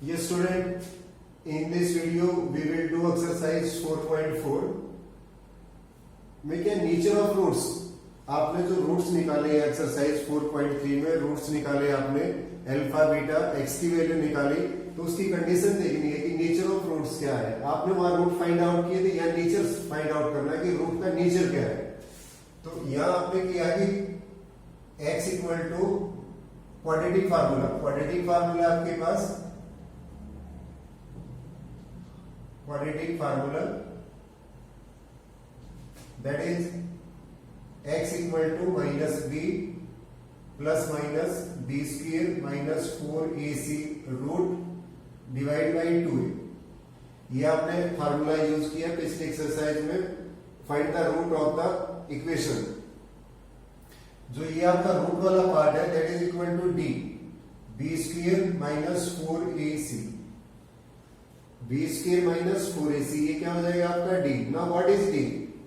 Yes, student, in this video we will do exercise 4.4 में क्या nature of roots. आपने जो रूट्स निकाले एक्सरसाइज 4.3 में रूट्स निकाले आपने अल्फा बीटा एक्स की वैल्यू निकाली, तो उसकी कंडीशन देखनी है कि नेचर ऑफ रूट्स क्या है। आपने वहां रूट फाइंड आउट किए थे, यहाँ नेचर फाइंड आउट करना है कि रूट का नेचर क्या है। तो यहाँ आपने किया कि x equal to quadratic formula आपके पास quadratic formula, that is x equal to minus b plus minus b square minus 4ac root divide by 2a। ये आपने फार्मूला यूज किया पिछले एक्सरसाइज में, find the root of the equation. जो ये आपका रूट वाला पार्ट है that is equal to D B square minus 4ac, B square minus 4ac, ये क्या हो जाएगा आपका d। Now what is d?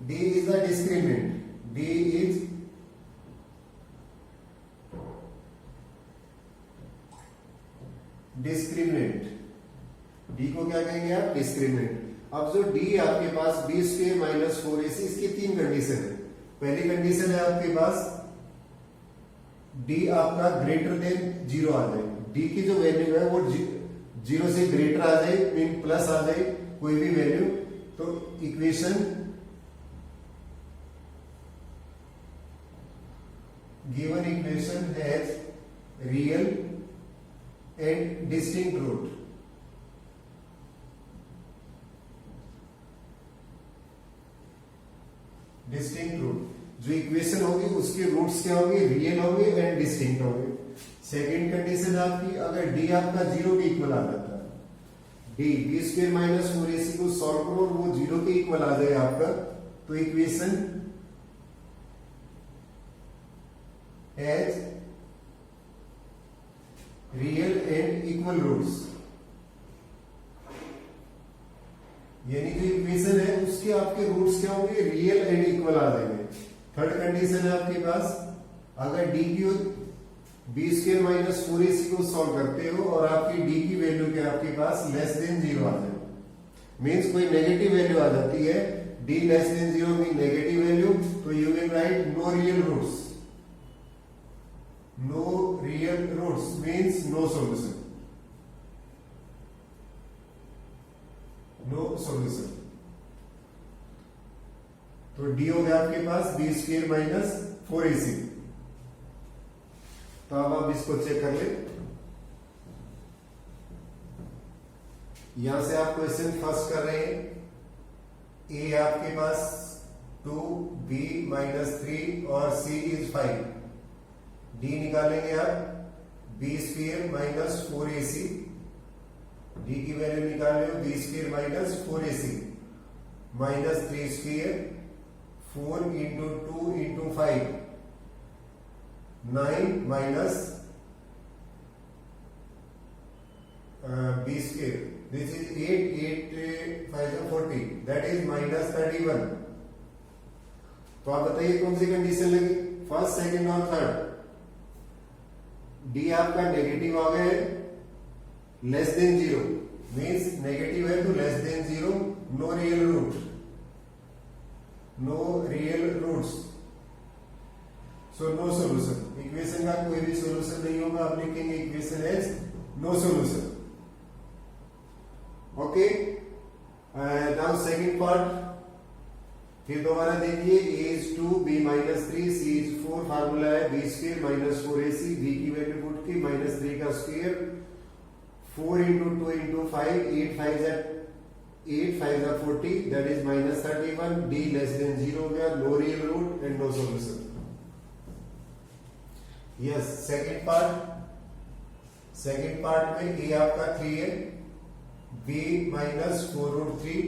d इज द डिस्क्रिमिनेंट, d इज डिस्क्रिमिनेंट, d को क्या कहेंगे आप? डिस्क्रिमिनेंट। अब जो d आपके पास बी स्क्वायर माइनस 4ac, इसकी तीन कंडीशन है। पहली कंडीशन है आपके पास d आपका ग्रेटर देन 0 आ जाए, d की जो वैल्यू है वो 0 से ग्रेटर आ जाए, मीन प्लस आ जाए कोई भी वैल्यू, तो equation given equation has real and distinct root. Distinct root, जो इक्वेशन होगी उसके रूट्स क्या होंगे? रियल होंगे एंड डिस्टिंक्ट होंगे। सेकेंड कंडीशन आपकी, अगर d आपका 0 के इक्वल आ जाता है, d B square minus 4ac को सॉल्व करो और वो 0 के इक्वल आ जाए आपका, तो equation has real and equal roots. यानी जो इक्वेशन है उसके आपके रूट्स क्या होंगे? रियल एंड इक्वल आ जाएंगे। थर्ड कंडीशन है आपके पास, अगर d की बी स्क्वायर माइनस 4ac को सॉल्व करते हो और आपकी d की वैल्यू क्या आपके पास लेस देन 0 आ जाए, मीन्स कोई नेगेटिव वैल्यू आ जाती है, d less than 0 mean negative value, तो you will write no real roots. No real roots means no solution, no solution. तो d हो गया आपके पास बी स्क्वायर माइनस 4ac। तो अब आप इसको चेक कर ले, यहां से आप क्वेश्चन फर्स्ट कर रहे हैं, ए आपके पास 2 बी माइनस 3 और सी इज 5, डी निकालेंगे आप B square minus 4ac, D की वैल्यू निकाल लो B square minus 4ac minus 3 square 4 into 2 into 5 9 minus B square, this is 8 5 40, that is minus 31। तो आप बताइए कौन सी कंडीशन लगी? फर्स्ट, सेकंड और थर्ड। डी आपका नेगेटिव आ गया है, लेस देन 0 मीन्स नेगेटिव है तो less than 0, no real root, no real roots, so no solution. Equation का कोई भी सॉल्यूशन नहीं होगा, आप लिखेंगे equation as no solution. Okay, now second part, फिर दोबारा देखिए, a is 2 b minus 3 c is 4, formula है b square minus 4ac, b की वैल्यू पुट की माइनस 3 का स्क्वायर 4 इंटू 2 इंटू 5 8 5 जा 40, that is minus 31, d less than 0 हो गया, no real root and no solution. Yes, second part में a आपका 3 है, b माइनस 4 रूट 3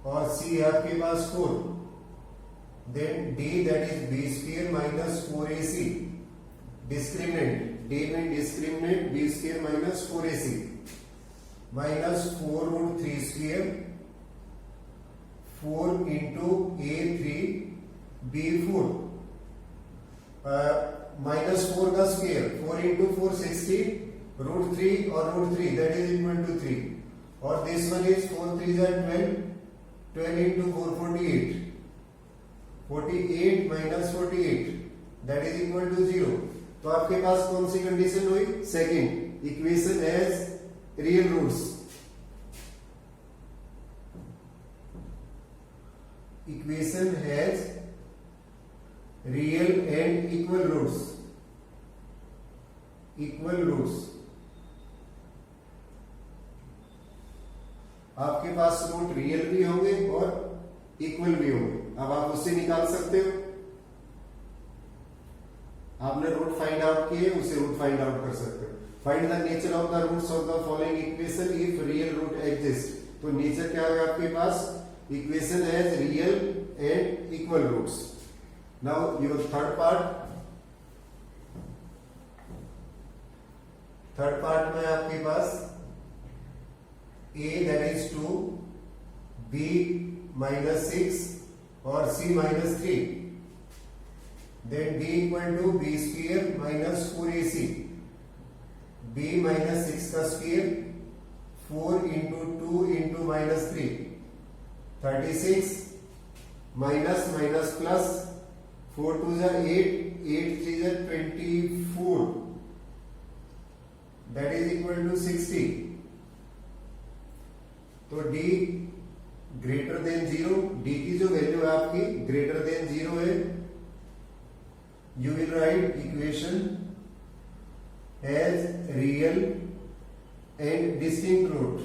और c आपके पास 4, then d that is b square minus 4ac, discriminant, d में discriminant b square minus 4ac minus 4 root 3 square 4 into a3 b4 minus 4 का square 4 into 4 60 root 3 or root 3, that is equal to 3. Or this one is 4 3s are 12. 12 into 4 48. 48 minus 48, that is equal to 0. तो आपके पास कौन सी condition हुई? Second, equation has real roots. Equation has real and equal roots. Equal roots. आपके पास root real भी होंगे और इक्वल भी होंगे. अब आप उससे निकाल सकते हो. आपने रूट फाइंड आउट किए, उसे रूट फाइंड आउट कर सकते हो. Find the nature of the roots of the following equation if real root exist. तो नेचर क्या है आपके पास? Equation has real and equal roots. Now your third part. Third part में आपके पास a that is 2, b minus 6 or c minus 3. Then d equal to b square minus 4ac. b minus 6 का square 4 into 2 into minus 3. 36 minus minus plus 4 2 is 8, 8 3 is 24. That is equal to 60. तो d greater than 0, d की जो value है आपकी greater than 0 है. You will write equation as real and distinct root.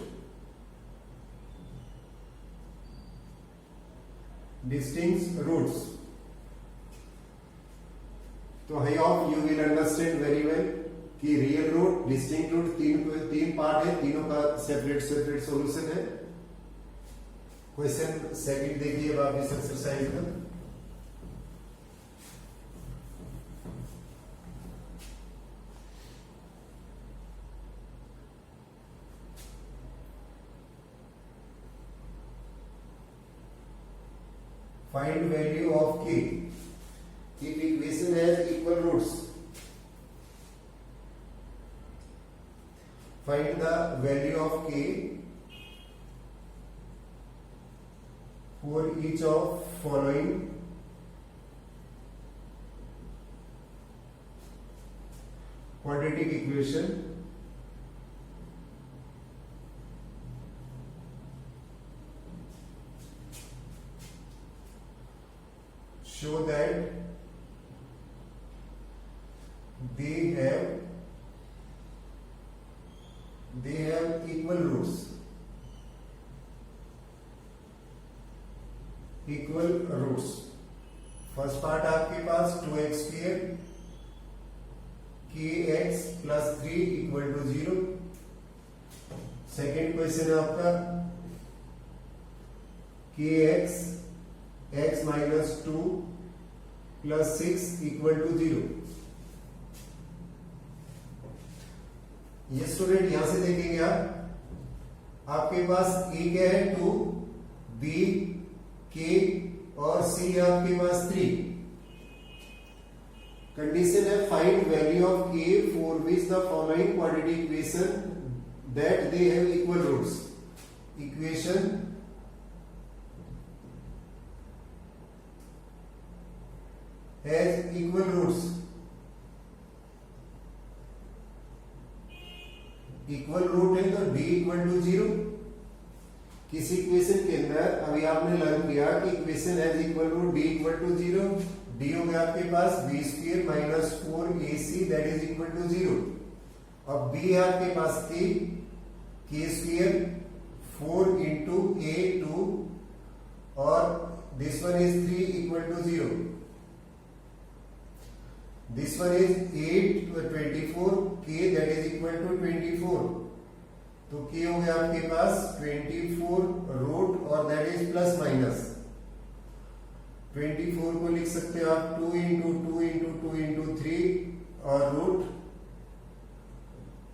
Distinct roots. तो I hope you will understand very well कि real root, distinct root तीन part है, तीनों का सेपरेट सेपरेट सॉल्यूशन है. क्वेश्चन सेकंड देखिए अब आप इस एक्सरसाइज का. Find value of k if equation has equal roots. Find the value of k for each of following quadratic equation. Show that they have equal roots. Equal roots. First part आपके पास 2x square kx plus 3 equal to 0. Second question है आपका kx x minus 2 plus 6 equal to 0. ये student यहां से देखेंगे आप, आपके पास a क्या है 2, b k और c है आपके पास 3. कंडीशन है find value of k for which the following quadratic equation that they have equal roots. Equation has equal roots. Equal root है तो d इक्वल टू 0. किसी इक्वेशन के अंदर अभी आपने लर्न किया कि equation has equal root d equal to 0. d हो गया आपके पास b square minus 4ac that is equal to 0. अब b है आपके पास k स्क्वायर 4 इंटू a2 और this one is 3 equal to 0. This one is 8 to 24 k that is equal to 24. तो k हो गया आपके पास 24 रूट और दैट इज प्लस माइनस. 24 को लिख सकते हो आप 2 इंटू 2 इंटू 2 इंटू 3 और root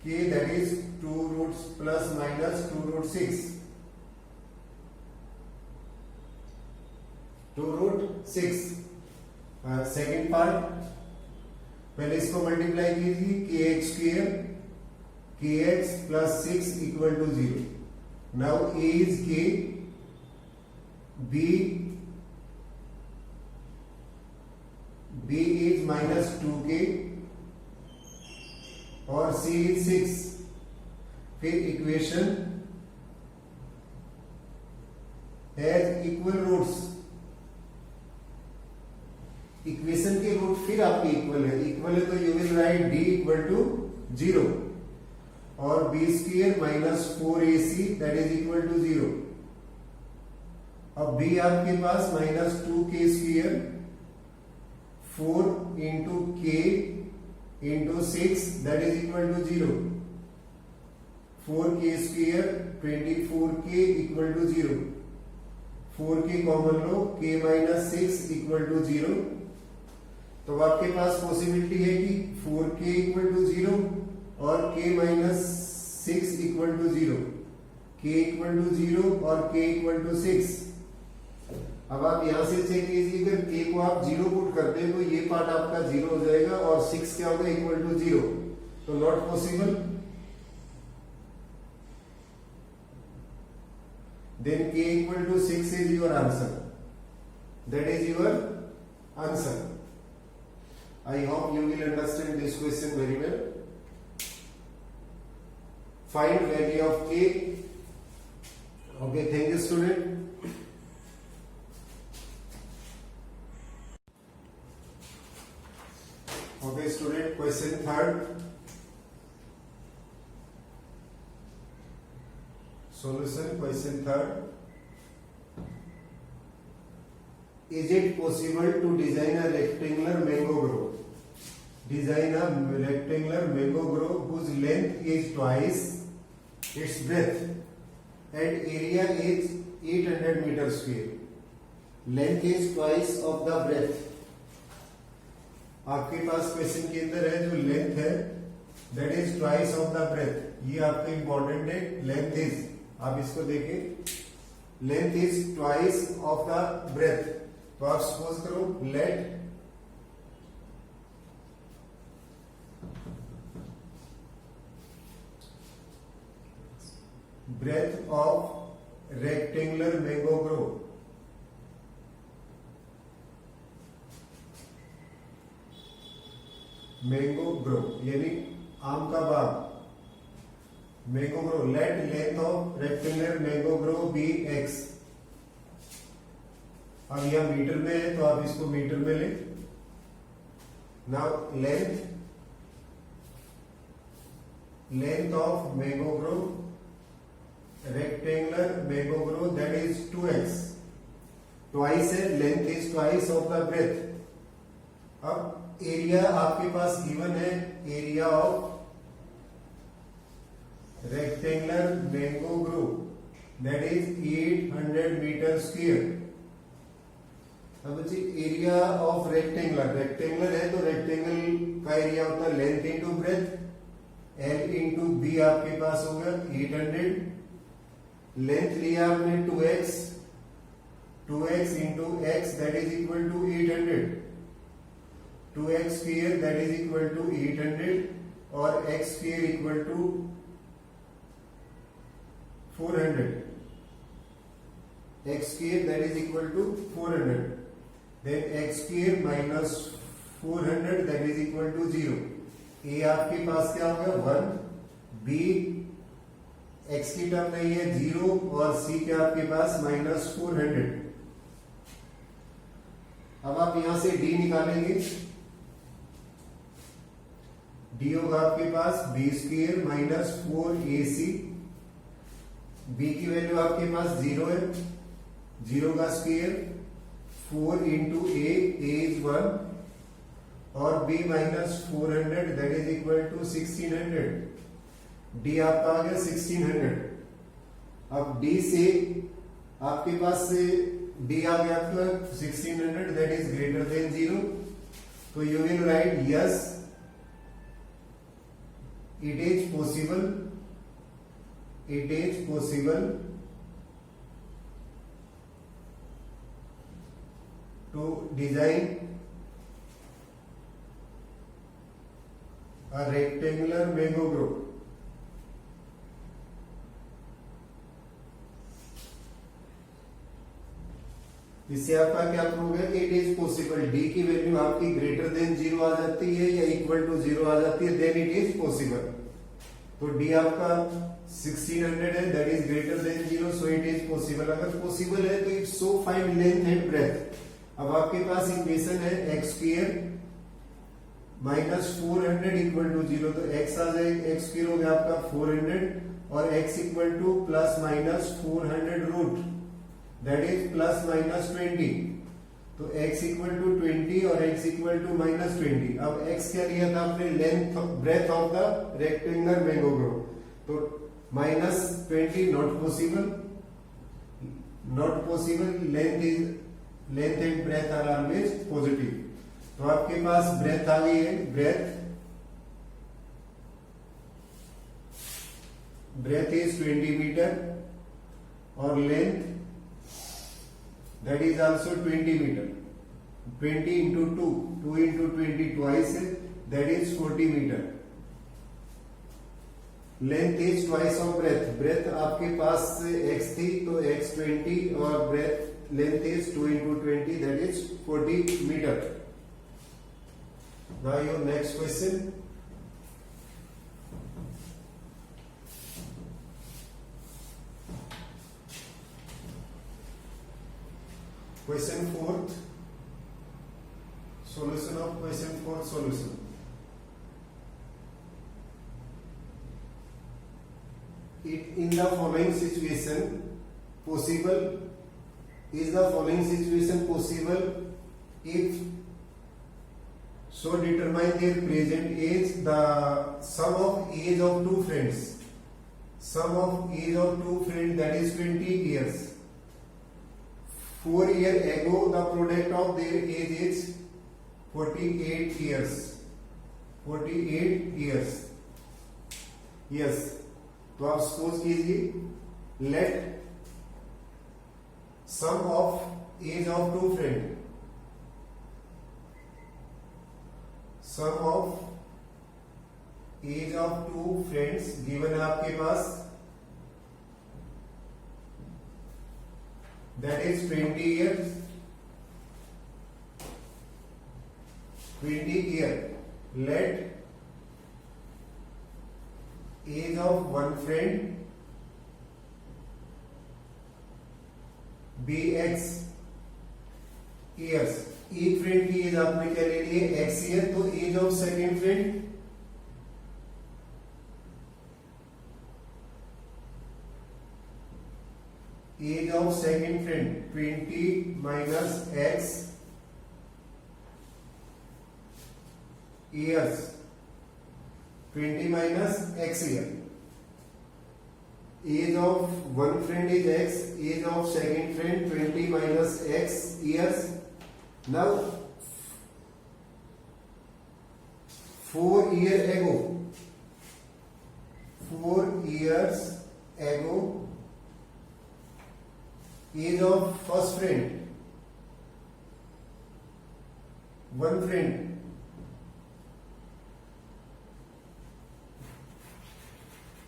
k that is 2 roots plus minus 2 root 6. 2 root 6. Second part पहले इसको मल्टीप्लाई कीजिए kx square kx plus 6 equal to 0. Now a is k, b is minus 2k और c is 6. फिर equation has equal roots. Equation के root फिर आपके equal है. Equal है तो you will write d equal to 0 और b square minus 4ac that is equal to 0. अब b आपके पास minus 2k square 4 into k into 6 that is equal to 0. 4k square 24k equal to 0. 4k common लो, k minus 6 equal to 0. तो आपके पास possibility है कि 4k equal to 0 और k minus 6 equal to 0. k equal to 0 और k equal to 6. अब आप यहां से चेक कीजिए, अगर k को आप 0 पुट करते हैं तो ये पार्ट आपका 0 हो जाएगा और 6 क्या होगा इक्वल टू 0. तो not possible. Then k equal to 6 is your answer. That is your answer. I hope you will understand this question very well. Find value of k. Okay, thank you student. Okay student, question third. Solution question third. Is it possible to design a rectangular mango grove? Design a rectangular mango grove whose length is twice its breadth and area is 800 meter square. Length is twice of the breadth. आपके पास question के अंदर है जो length है that is twice of the breadth. ये आपका important है. Length is, आप इसको देखें, length is twice of the breadth. तो आप सपोज करो let breadth of rectangular mango grove यानी आम का बाग. Mango grove, let length of rectangular mango grove be x. अब यह मीटर में है तो आप इसको मीटर में ले. Now length of mango grove, rectangular mango grove that is 2x. Twice है, length is twice of the breadth. अब एरिया आपके पास गिवन है, area of rectangular mango grove that is 800 meter square. अब बच्चे एरिया ऑफ रेक्टेंगुलर है तो rectangle का एरिया होता है length into breadth. L into B आपके पास होगा 800. लेंथ लिया आपने 2x into x that is equal to 800. 2x square that is equal to 800 और x square equal to 400. x square that is equal to 400. Then x square minus 400 that is equal to 0. a आपके पास क्या होगा 1. b x की term नहीं है 0 और c क्या आपके पास माइनस 400. अब आप यहां से d निकालेंगे. d होगा आपके पास b square minus 4ac. b की वैल्यू आपके पास 0 है. 0 का स्क्वायर 4 इंटू a इज 1 और b minus 400 that is equal to 1600. d आपका आ गया 1600. अब d से आपके पास से d आ गया आपका 1600 दैट इज ग्रेटर देन 0. तो you will right yes it is possible to design a rectangular mango grove इससे आपका क्या प्रूव है कि इट इज पॉसिबल, डी की वैल्यू आपकी ग्रेटर देन 0 आ जाती है या इक्वल टू 0 आ जाती है, देन इट इज पॉसिबल। तो डी आपका 1600 है, that is greater than 0, so it is possible. अगर पॉसिबल है तो it so find length and breadth. अब आपके पास इक्वेशन है x square minus 400 equal to 0, तो x आ जाएगा, x स्क्वायर हो गया आपका 400 और x equal to plus minus 400 root, that is plus minus 20। तो x इक्वल टू 20 और x इक्वल टू माइनस 20। अब x क्या लिया था आपने, length breadth of the rectangular mango grove, तो minus 20 not possible, not possible, length and breadth are always positive. तो आपके पास ब्रेथ आ गई है, ब्रेथ इज 20 मीटर और length that is also 20 metre, 20 into 2 into 20 twice, that is 40 metre. Length is twice of breadth आपके पास x थी तो x 20 और ब्रेथ length is 2 into 20, that is 40 meter. Now your next question. Question 4th. Solution of question 4 solution. In the following situation possible, is the following situation possible if so determine their present age, the sum of age of two friends, sum of age of two friends, that is 20 years. 4 years ago the product of their age is 48 years, 48 years. yes, तो आप suppose कीजिए late sum of age of two friend, sum of age of two friends given है आपके पास, that is 20 years, 20 year. Let age of one friend be x years, एक friend की age आपने क्या ले ली है एक्स ईयर, तो age of second friend age of second friend 20 minus x years, 20 minus x year, age of one friend is x, age of second friend 20 minus x years. Now 4 years ago, 4 years ago age of first friend, one friend,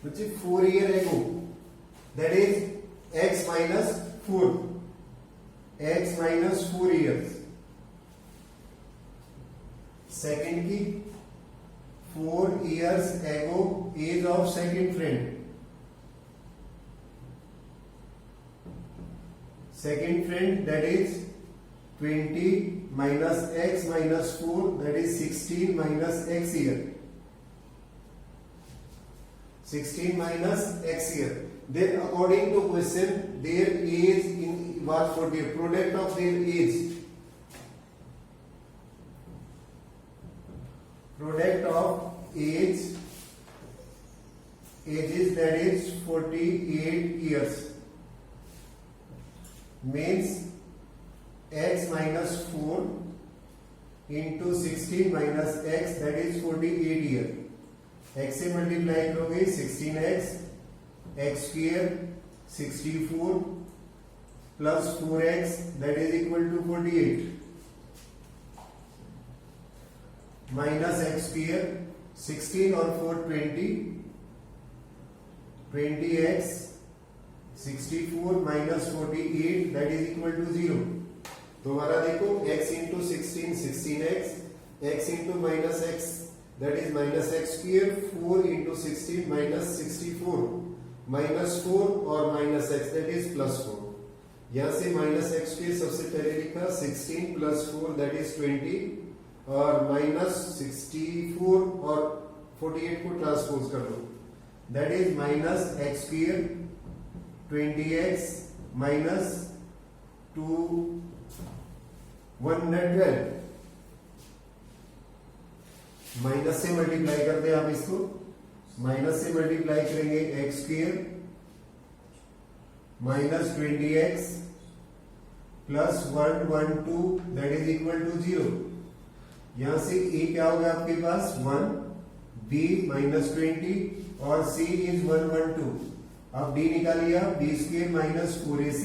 which is 4 years ago, that is x minus 4, x minus 4 years. Second की 4 years ago age of second friend, second friend that is 20 minus x minus 4, that is 16 minus x year, 16 minus x year. Then according to question their age in was 40, product of their age, product of age, ages that is 48 years, means x minus 4 into 16 minus x, that is 48 year. x से multiply करोगे 16x, x square 64 plus 4x, that is equal to 48, minus x square 16 और 4 20, 20x 64 minus 48, that is equal to 0. दोबारा देखो, x into 16 16x, x into minus x that is minus x square, 4 into 16 minus 64, minus 4 और minus x that is plus 4। यहां से minus x square सबसे पहले लिखा, 16 plus 4 that is 20 और minus 64 और 48 को ट्रांसपोज कर दो, that is minus x square 20x minus 2 112, minus से मल्टीप्लाई करते हैं आप इसको, माइनस से मल्टीप्लाई करेंगे x square minus 20x plus 112 that is equal to 0। यहां से a क्या होगा आपके पास 1, b माइनस 20 और c इज 112। अब d निकालिए आप, b square minus 4ac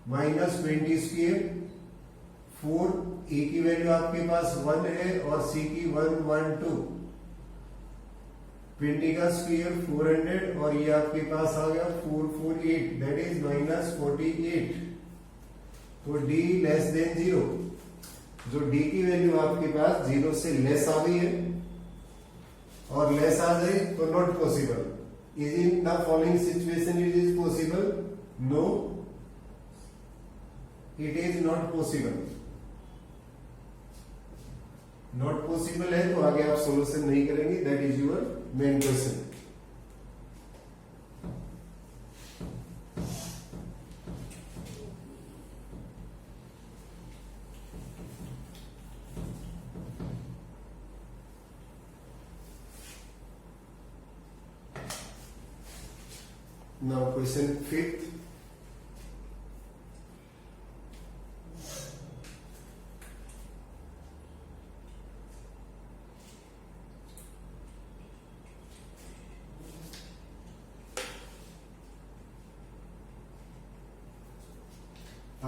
minus 20 square, 4 a की वैल्यू आपके पास 1 है और c की 112, 20 का स्क्वायर 400 और ये आपके पास आ गया 448 दैट इज माइनस 48। तो d लेस देन 0, जो d की वैल्यू आपके पास 0 से लेस आ गई है और लेस आ जाए तो not possible. Is in the following situation it is possible? No, it is not possible. Not possible है तो आगे आप सॉल्यूशन नहीं करेंगे, that is your main question. Now question 5th.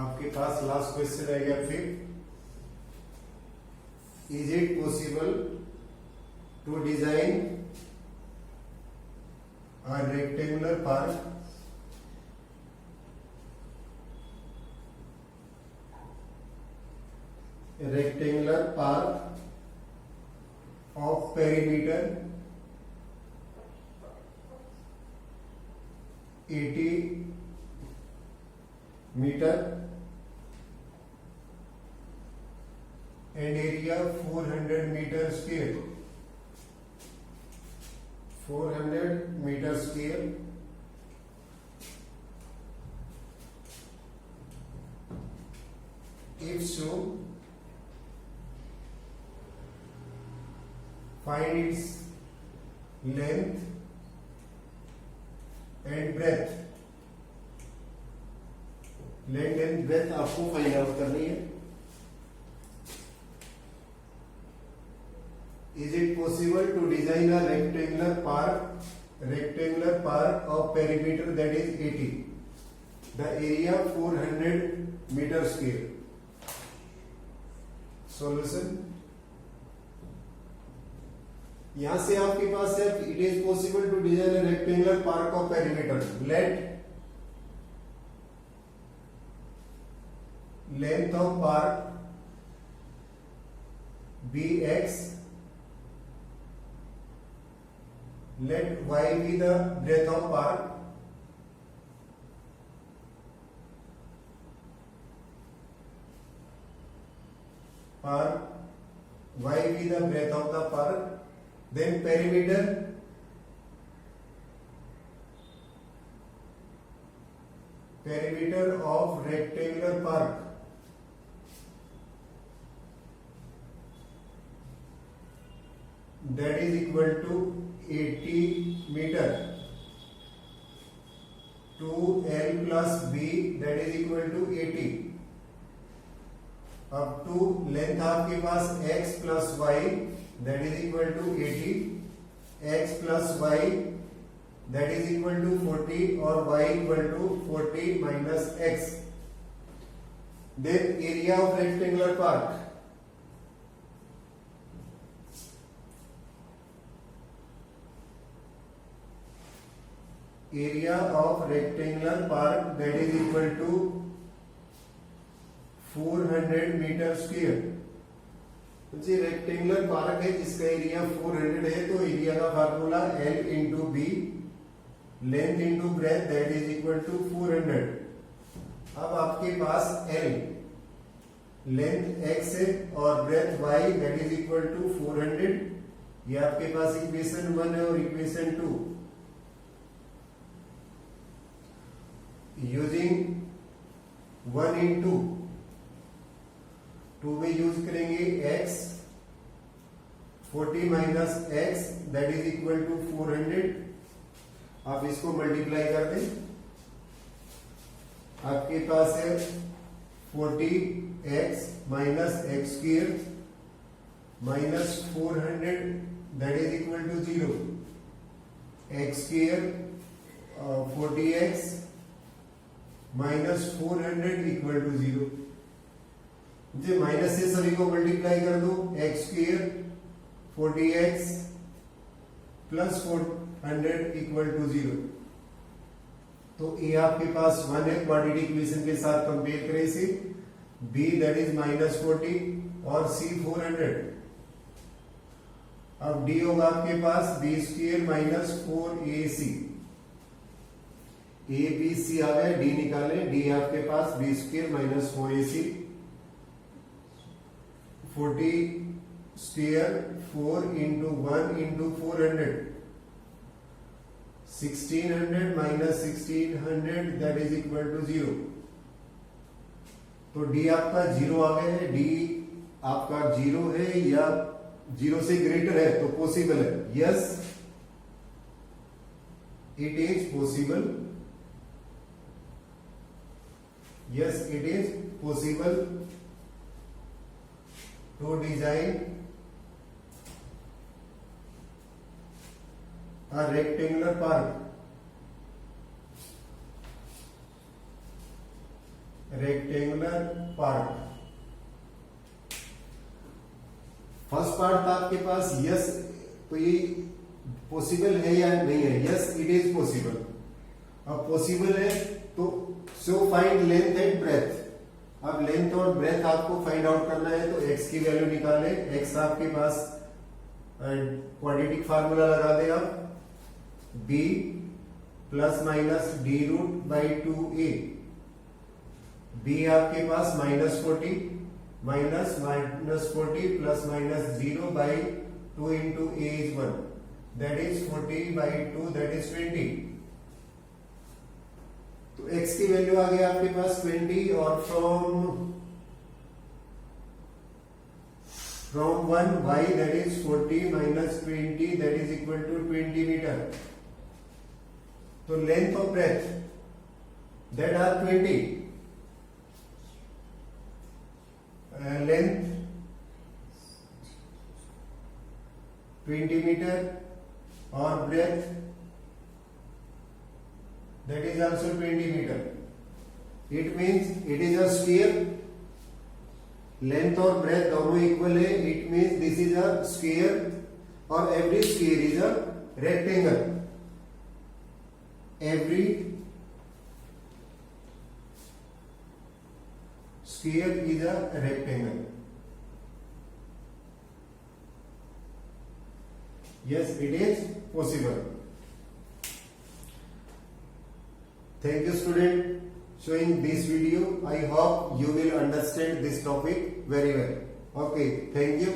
आपके पास लास्ट क्वेश्चन रह गया 5th. Is it possible to design a rectangular park of perimeter 80 meter and area 400 meter square, 400 meter square, if so find its length and breadth। Length and breadth आपको find out करनी है। Is it possible to design a rectangular park of perimeter that is 80, the area 400 metre square. Solution, यहां से आपके पास है it is possible to design a rectangular park of perimeter, let length of park be x, let y be the breadth of park, y be the breadth of the park, then perimeter of rectangular park that is equal to 80 meter to L plus B that is equal to 80 up to length आपके पास x plus y that is equal to 80, x plus y that is equal to 40 or y equal to 40 minus x, then area of rectangular park, area of rectangular park that is equal to 400 metre square. जी rectangular park है जिसका area 400 है, तो area का formula L into B, length into breadth that is equal to 400। अब आपके पास L length x है और breadth y that is equal to 400। ये आपके पास इक्वेशन 1 है और इक्वेशन 2। यूजिंग 1 इंटू 2 में यूज करेंगे x, 40 minus x that is equal to 400। आप इसको मल्टीप्लाई कर दें, आपके पास है 40x minus x square minus 400 that is equal to 0। X square 40x minus 400 equal to 0। मुझे माइनस से सभी को मल्टीप्लाई कर दो, x square 40x plus 400 equal to 0। तो ए आपके पास 1 है, क्वाड्रेटिक इक्वेशन के साथ कंपेयर करें इसे। बी दैट इज माइनस 40 और सी 400। अब डी होगा आपके पास B square minus 4ac। A B C आ गया, डी निकालें। डी आपके पास B square minus 4ac, 40 square 4 into 1 into 400, 1600 minus 1600 that is equal to 0। तो डी आपका 0 आ गया है। डी आपका 0 है या 0 से ग्रेटर है तो पॉसिबल है। Yes it is possible, yes it is possible to design a rectangular park, rectangular park। First part था आपके पास यस, तो ये पॉसिबल है या नहीं है? Yes it is possible. अब पॉसिबल है तो so find length and breadth. अब लेंथ और ब्रेथ आपको फाइंड आउट करना है, तो x की वैल्यू निकाले। x आपके पास क्वाड्रेटिक फार्मूला लगा दे आप, b plus minus D root by 2a। b आपके पास minus 40 minus minus 40 plus minus 0 by 2 into a is 1 that is 40 by 2 that is 20। तो x की वैल्यू आ गई आपके पास 20 और from 1 y that is 40 minus 20 that is equal to 20 meter। तो length of breadth that are 20, length 20 meter और breadth that is also 20 meter। It means it is a sphere, length और breadth दोनों equal है। It means this is a square और every square is a rectangle. Every square is a rectangle. Yes it is possible. Thank you student showing this video. I hope you will understand this topic very well. Okay, thank you.